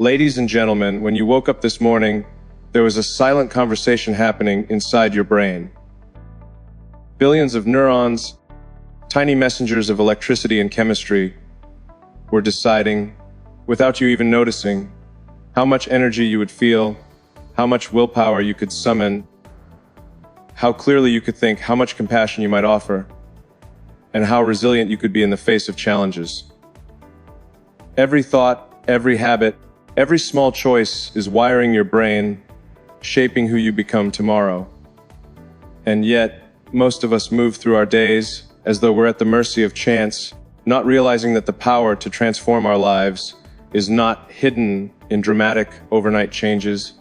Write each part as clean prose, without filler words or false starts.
Ladies and gentlemen, when you woke up this morning, there was a silent conversation happening inside your brain. Billions of neurons, tiny messengers of electricity and chemistry, were deciding, without you even noticing, how much energy you would feel, how much willpower you could summon, how clearly you could think, how much compassion you might offer, and how resilient you could be in the face of challenges. Every thought, every habit, every small choice is wiring your brain, shaping who you become tomorrow. And yet, most of us move through our days as though we're at the mercy of chance, not realizing that the power to transform our lives is not hidden in dramatic overnight changes,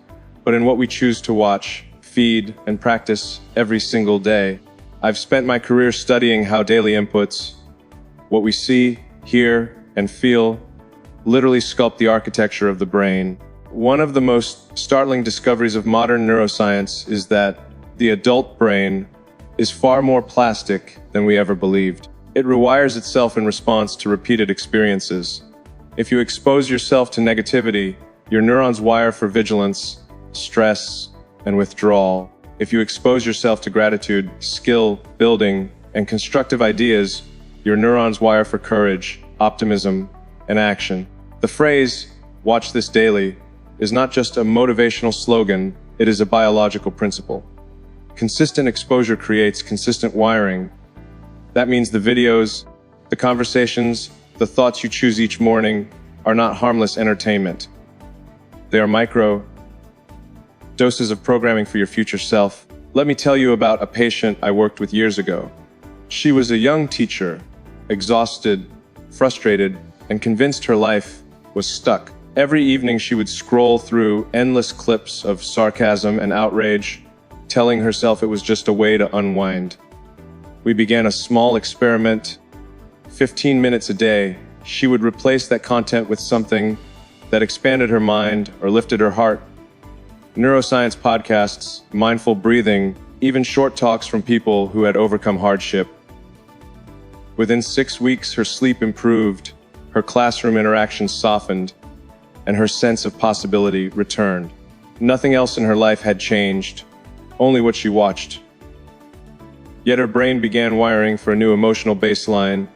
but in what we choose to watch, feed, and practice every single day. I've spent my career studying how daily inputs, what we see, hear, and feel, literally sculpt the architecture of the brain. One of the most startling discoveries of modern neuroscience is that the adult brain is far more plastic than we ever believed. It rewires itself in response to repeated experiences. If you expose yourself to negativity, your neurons wire for vigilance, stress, and withdrawal. If you expose yourself to gratitude, skill, building, and constructive ideas, your neurons wire for courage, optimism, and action. The phrase, "watch this daily," is not just a motivational slogan, it is a biological principle. Consistent exposure creates consistent wiring. That means the videos, the conversations, the thoughts you choose each morning are not harmless entertainment. They are micro doses of programming for your future self. Let me tell you about a patient I worked with years ago. She was a young teacher, exhausted, frustrated, and convinced her life was stuck. Every evening she would scroll through endless clips of sarcasm and outrage, telling herself it was just a way to unwind. We began a small experiment. 15 minutes a day, she would replace that content with something that expanded her mind or lifted her heart. Neuroscience podcasts, mindful breathing, even short talks from people who had overcome hardship. Within 6 weeks, her sleep improved, her classroom interactions softened, and her sense of possibility returned. Nothing else in her life had changed, only what she watched. Yet her brain began wiring for a new emotional baseline,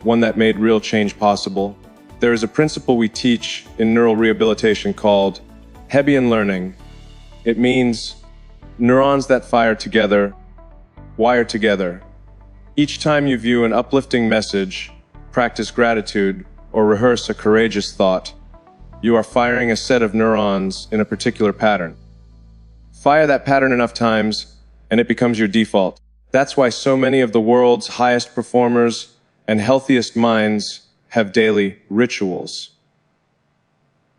one that made real change possible. There is a principle we teach in neural rehabilitation called Hebbian learning. It means neurons that fire together, wire together. Each time you view an uplifting message, practice gratitude, or rehearse a courageous thought, you are firing a set of neurons in a particular pattern. Fire that pattern enough times, and it becomes your default. That's why so many of the world's highest performers and healthiest minds have daily rituals.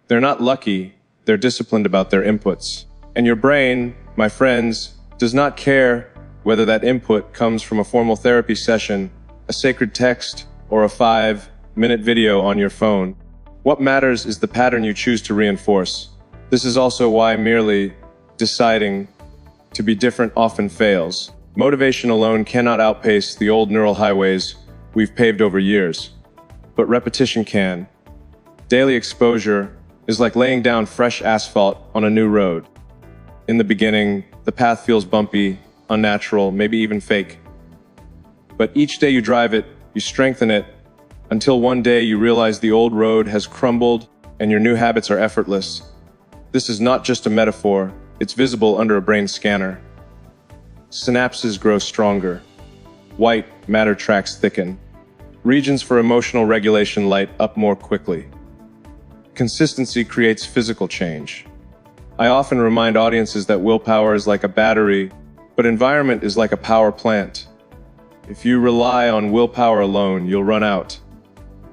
They're not lucky, they're disciplined about their inputs. And your brain, my friends, does not care whether that input comes from a formal therapy session, a sacred text, or a 5-minute video on your phone. What matters is the pattern you choose to reinforce. This is also why merely deciding to be different often fails. Motivation alone cannot outpace the old neural highways we've paved over years, but repetition can. Daily exposure is like laying down fresh asphalt on a new road. In the beginning, the path feels bumpy, unnatural, maybe even fake. But each day you drive it, you strengthen it, until one day you realize the old road has crumbled and your new habits are effortless. This is not just a metaphor, it's visible under a brain scanner. Synapses grow stronger. White matter tracks thicken. Regions for emotional regulation light up more quickly. Consistency creates physical change. I often remind audiences that willpower is like a battery, but environment is like a power plant. If you rely on willpower alone, you'll run out.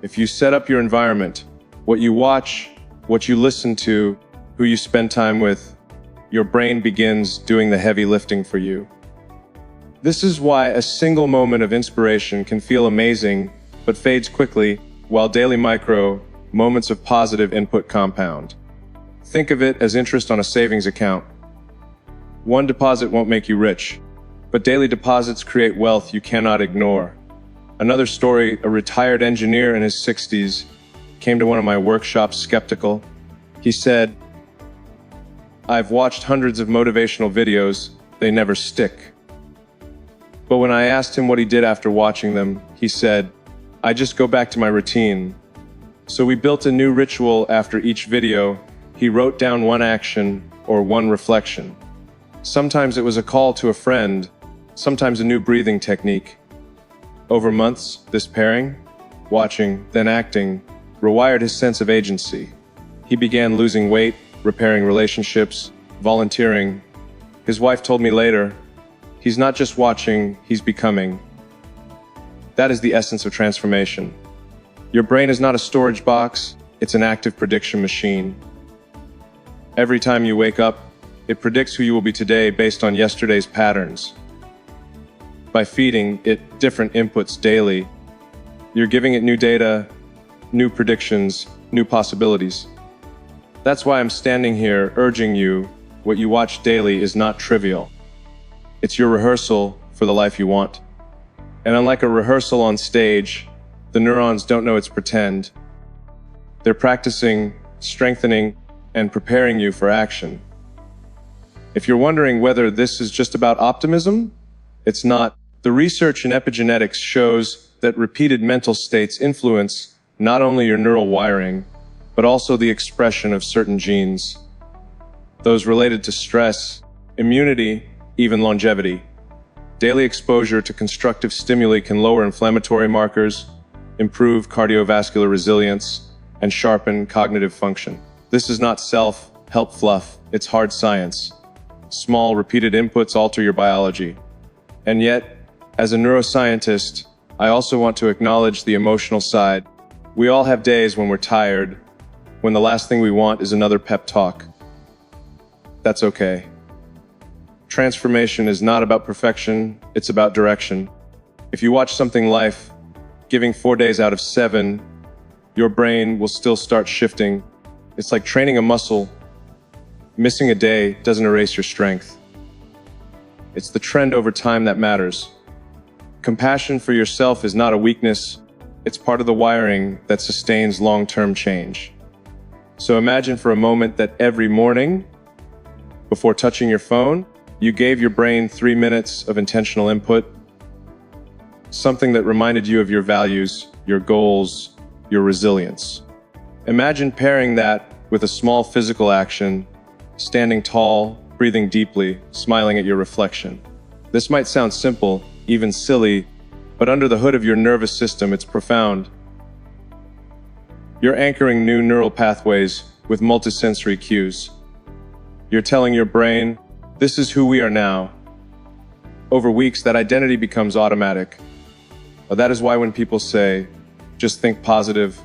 If you set up your environment, what you watch, what you listen to, who you spend time with, your brain begins doing the heavy lifting for you. This is why a single moment of inspiration can feel amazing, but fades quickly, while daily micro moments of positive input compound. Think of it as interest on a savings account. One deposit won't make you rich, but daily deposits create wealth you cannot ignore. Another story, a retired engineer in his 60s came to one of my workshops skeptical. He said, "I've watched hundreds of motivational videos, they never stick." But when I asked him what he did after watching them, he said, "I just go back to my routine." So we built a new ritual after each video. He wrote down one action or one reflection. Sometimes it was a call to a friend, sometimes a new breathing technique. Over months, this pairing, watching, then acting, rewired his sense of agency. He began losing weight, repairing relationships, volunteering. His wife told me later, "He's not just watching, he's becoming." That is the essence of transformation. Your brain is not a storage box, it's an active prediction machine. Every time you wake up, it predicts who you will be today based on yesterday's patterns. By feeding it different inputs daily, you're giving it new data, new predictions, new possibilities. That's why I'm standing here urging you, what you watch daily is not trivial. It's your rehearsal for the life you want. And unlike a rehearsal on stage, the neurons don't know it's pretend. They're practicing, strengthening, and preparing you for action. If you're wondering whether this is just about optimism, it's not. The research in epigenetics shows that repeated mental states influence not only your neural wiring, but also the expression of certain genes. Those related to stress, immunity, even longevity. Daily exposure to constructive stimuli can lower inflammatory markers, improve cardiovascular resilience, and sharpen cognitive function. This is not self-help fluff, it's hard science. Small, repeated inputs alter your biology. And yet, as a neuroscientist, I also want to acknowledge the emotional side. We all have days when we're tired, when the last thing we want is another pep talk. That's okay. Transformation is not about perfection, it's about direction. If you watch something life, giving 4 days out of 7, your brain will still start shifting. It's like training a muscle. Missing a day doesn't erase your strength. It's the trend over time that matters. Compassion for yourself is not a weakness, it's part of the wiring that sustains long-term change. So imagine for a moment that every morning, before touching your phone, you gave your brain 3 minutes of intentional input, something that reminded you of your values, your goals, your resilience. Imagine pairing that with a small physical action, standing tall, breathing deeply, smiling at your reflection. This might sound simple, even silly, but under the hood of your nervous system, it's profound. You're anchoring new neural pathways with multisensory cues. You're telling your brain, this is who we are now. Over weeks, that identity becomes automatic. That is why when people say, just think positive,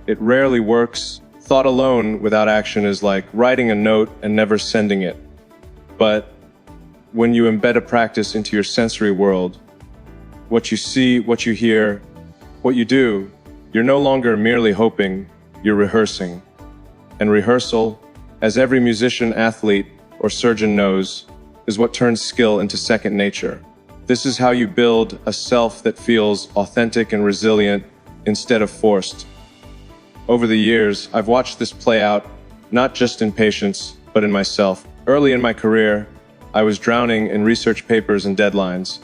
it rarely works. Thought alone without action is like writing a note and never sending it. But when you embed a practice into your sensory world, what you see, what you hear, what you do, you're no longer merely hoping, you're rehearsing. And rehearsal, as every musician, athlete, or surgeon knows, is what turns skill into second nature. This is how you build a self that feels authentic and resilient instead of forced. Over the years, I've watched this play out, not just in patients, but in myself. Early in my career, I was drowning in research papers and deadlines.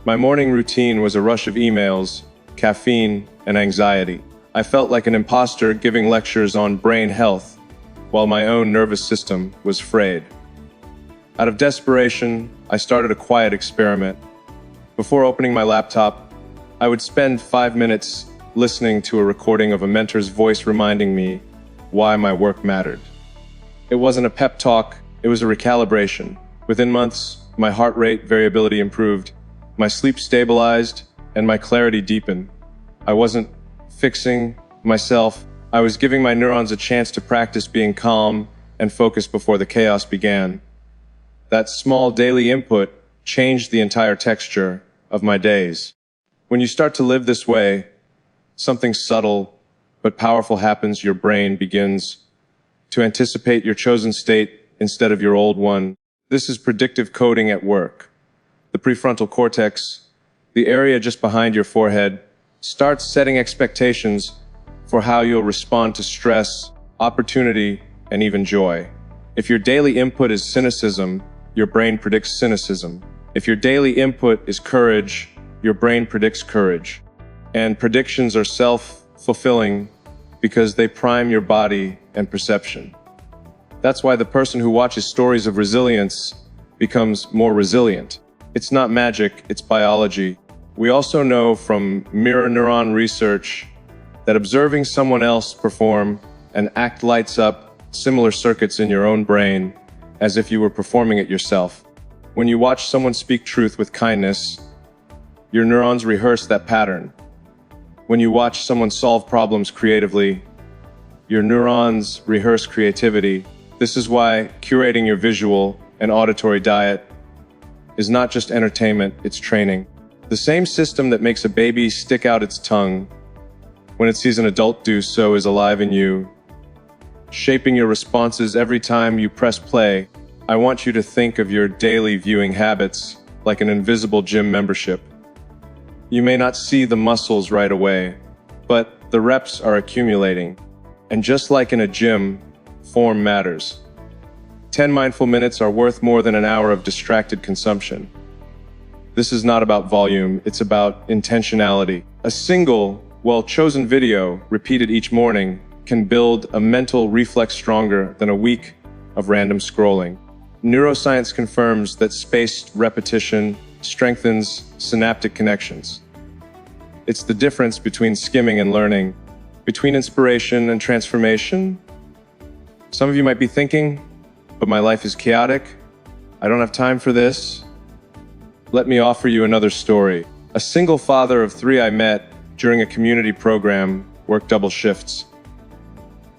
My morning routine was a rush of emails, caffeine, and anxiety. I felt like an imposter giving lectures on brain health, while my own nervous system was frayed. Out of desperation, I started a quiet experiment. Before opening my laptop, I would spend 5 minutes listening to a recording of a mentor's voice reminding me why my work mattered. It wasn't a pep talk, it was a recalibration. Within months, my heart rate variability improved, my sleep stabilized, and my clarity deepened. I wasn't fixing myself, I was giving my neurons a chance to practice being calm and focused before the chaos began. That small daily input changed the entire texture of my days. When you start to live this way, something subtle but powerful happens. Your brain begins to anticipate your chosen state instead of your old one. This is predictive coding at work. The prefrontal cortex, the area just behind your forehead, starts setting expectations for how you'll respond to stress, opportunity, and even joy. If your daily input is cynicism, your brain predicts cynicism. If your daily input is courage, your brain predicts courage. And predictions are self-fulfilling because they prime your body and perception. That's why the person who watches stories of resilience becomes more resilient. It's not magic, it's biology. We also know from mirror neuron research that observing someone else perform an act lights up similar circuits in your own brain as if you were performing it yourself. When you watch someone speak truth with kindness, your neurons rehearse that pattern. When you watch someone solve problems creatively, your neurons rehearse creativity. This is why curating your visual and auditory diet is not just entertainment, it's training. The same system that makes a baby stick out its tongue when it sees an adult do so is alive in you, shaping your responses every time you press play. I want you to think of your daily viewing habits like an invisible gym membership. You may not see the muscles right away, but the reps are accumulating. And just like in a gym, form matters. 10 mindful minutes are worth more than an hour of distracted consumption. This is not about volume, it's about intentionality. A single, well-chosen video, repeated each morning, can build a mental reflex stronger than a week of random scrolling. Neuroscience confirms that spaced repetition strengthens synaptic connections. It's the difference between skimming and learning, between inspiration and transformation. Some of you might be thinking, but my life is chaotic. I don't have time for this. Let me offer you another story. A single father of 3 I met during a community program worked double shifts.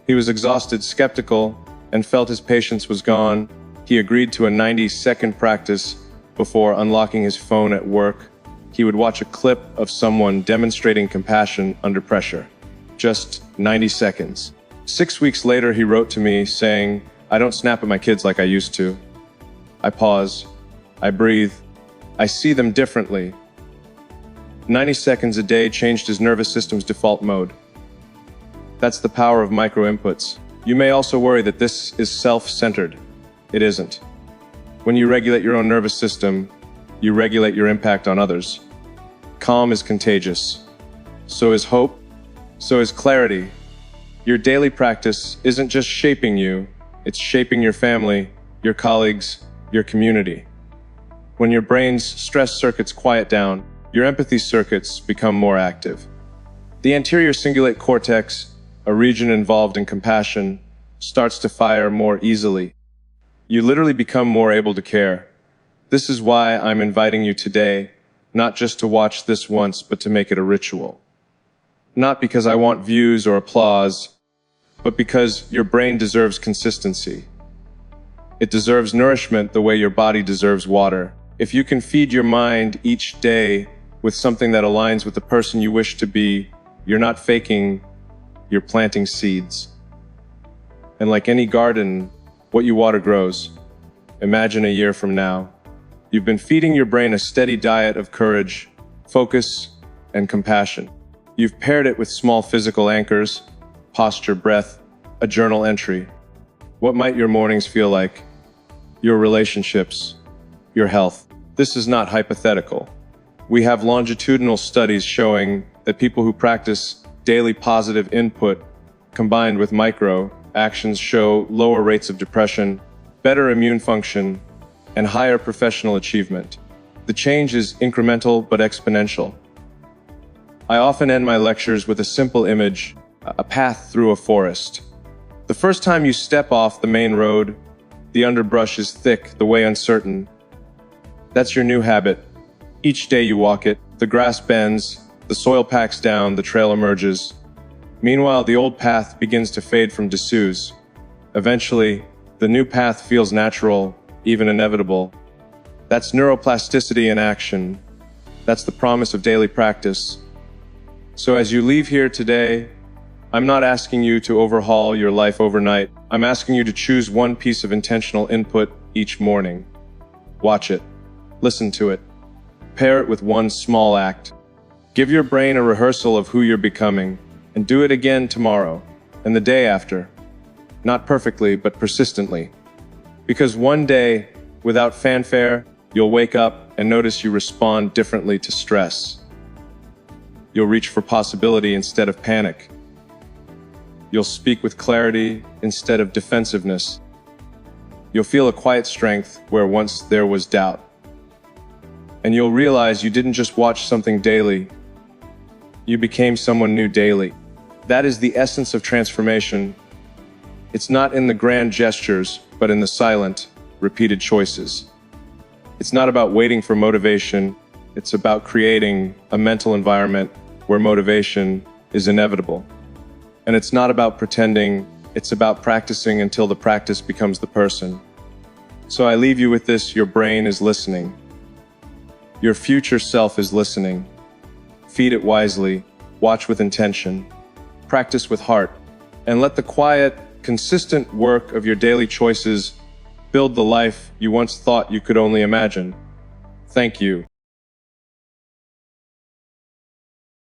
He was exhausted, skeptical, and felt his patience was gone. He agreed to a 90-second practice before unlocking his phone at work. He would watch a clip of someone demonstrating compassion under pressure. Just 90 seconds. 6 weeks later, he wrote to me saying, "I don't snap at my kids like I used to. I pause. I breathe. I see them differently." 90 seconds a day changed his nervous system's default mode. That's the power of micro-inputs. You may also worry that this is self-centered. It isn't. When you regulate your own nervous system, you regulate your impact on others. Calm is contagious. So is hope. So is clarity. Your daily practice isn't just shaping you, it's shaping your family, your colleagues, your community. When your brain's stress circuits quiet down, your empathy circuits become more active. The anterior cingulate cortex, a region involved in compassion, starts to fire more easily. You literally become more able to care. This is why I'm inviting you today, not just to watch this once, but to make it a ritual. Not because I want views or applause, but because your brain deserves consistency. It deserves nourishment the way your body deserves water. If you can feed your mind each day with something that aligns with the person you wish to be, you're not faking, you're planting seeds. And like any garden, what you water grows. Imagine a year from now, you've been feeding your brain a steady diet of courage, focus, and compassion. You've paired it with small physical anchors, posture, breath, a journal entry. What might your mornings feel like? Your relationships, your health. This is not hypothetical. We have longitudinal studies showing that people who practice daily positive input combined with micro actions show lower rates of depression, better immune function, and higher professional achievement. The change is incremental but exponential. I often end my lectures with a simple image, a path through a forest. The first time you step off the main road, the underbrush is thick, the way uncertain. That's your new habit. Each day you walk it, the grass bends, the soil packs down, the trail emerges. Meanwhile, the old path begins to fade from disuse. Eventually, the new path feels natural, even inevitable. That's neuroplasticity in action. That's the promise of daily practice. So as you leave here today, I'm not asking you to overhaul your life overnight. I'm asking you to choose one piece of intentional input each morning. Watch it. Listen to it. Pair it with one small act. Give your brain a rehearsal of who you're becoming, and do it again tomorrow, and the day after. not perfectly, but persistently. Because one day, without fanfare, you'll wake up and notice you respond differently to stress. You'll reach for possibility instead of panic. You'll speak with clarity instead of defensiveness. You'll feel a quiet strength where once there was doubt. And you'll realize you didn't just watch something daily, you became someone new daily. That is the essence of transformation. It's not in the grand gestures, but in the silent, repeated choices. It's not about waiting for motivation, it's about creating a mental environment where motivation is inevitable. And it's not about pretending, it's about practicing until the practice becomes the person. So I leave you with this: your brain is listening. Your future self is listening. Feed it wisely, watch with intention, practice with heart, and let the quiet, consistent work of your daily choices build the life you once thought you could only imagine. Thank you.